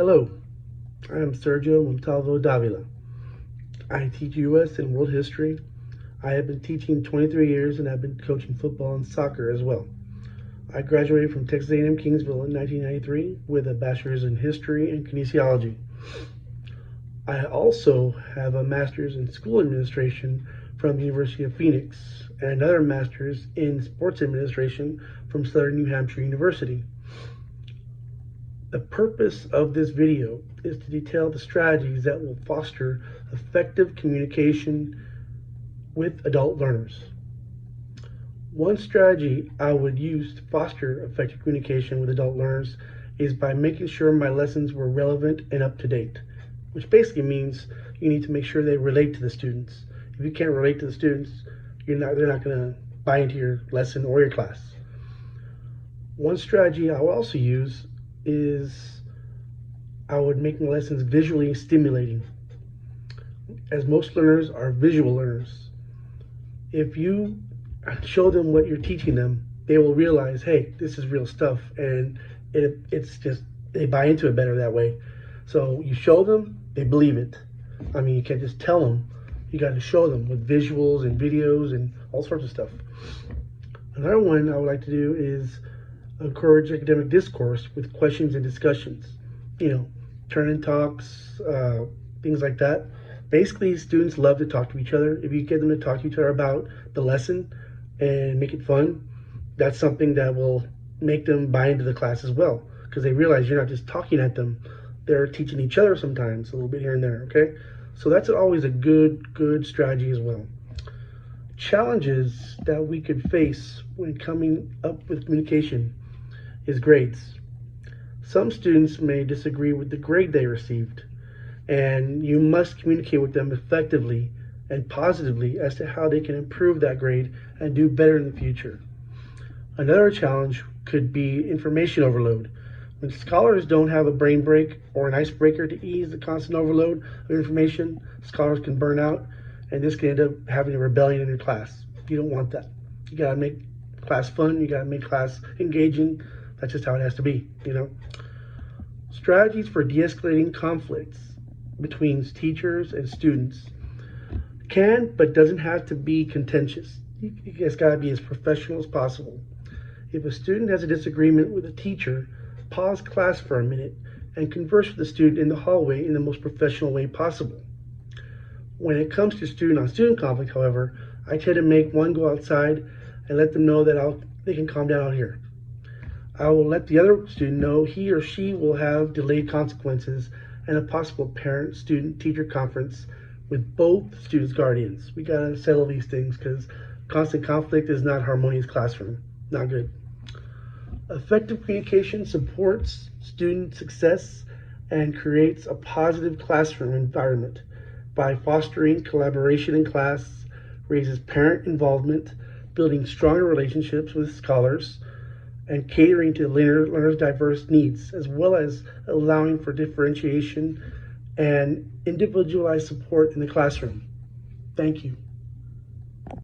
Hello, I am Sergio Montalvo Davila. I teach U.S. and world history. I have been teaching 23 years and I've been coaching football and soccer as well. I graduated from Texas A&M Kingsville in 1993 with a bachelor's in history and kinesiology. I also have a master's in school administration from the University of Phoenix and another master's in sports administration from Southern New Hampshire University. The purpose of this video is to detail the strategies that will foster effective communication with adult learners. One strategy I would use to foster effective communication with adult learners is by making sure my lessons were relevant and up to date, which basically means you need to make sure they relate to the students. If you can't relate to the students, they're not going to buy into your lesson or your class. One strategy I will also use is I would make my lessons visually stimulating, as most learners are visual learners. If you show them what you're teaching them, they will realize, hey, this is real stuff, and it's just, they buy into it better that way. So you show them, they believe it. I mean, you can't just tell them, you got to show them with visuals and videos and all sorts of stuff. Another one I would like to do is encourage academic discourse with questions and discussions. Turn-in talks, things like that. Basically, students love to talk to each other. If you get them to talk to each other about the lesson and make it fun, that's something that will make them buy into the class as well, because they realize you're not just talking at them, they're teaching each other sometimes, a little bit here and there, okay? So that's always a good strategy as well. Challenges that we could face when coming up with communication is grades. Some students may disagree with the grade they received, and you must communicate with them effectively and positively as to how they can improve that grade and do better in the future. Another challenge could be information overload. When scholars don't have a brain break or an icebreaker to ease the constant overload of information, scholars can burn out, and this can end up having a rebellion in your class. You don't want that. You gotta make class fun, you gotta make class engaging. That's just how it has to be, Strategies for de-escalating conflicts between teachers and students can, but doesn't have to be contentious. It's got to be as professional as possible. If a student has a disagreement with a teacher, pause class for a minute and converse with the student in the hallway in the most professional way possible. When it comes to student-on-student conflict, however, I tend to make one go outside and let them know that they can calm down out here. I will let the other student know he or she will have delayed consequences and a possible parent-student-teacher conference with both students' guardians. We gotta settle these things because constant conflict is not a harmonious classroom. Not good. Effective communication supports student success and creates a positive classroom environment by fostering collaboration in class, raises parent involvement, building stronger relationships with scholars, and catering to learners' diverse needs, as well as allowing for differentiation and individualized support in the classroom. Thank you.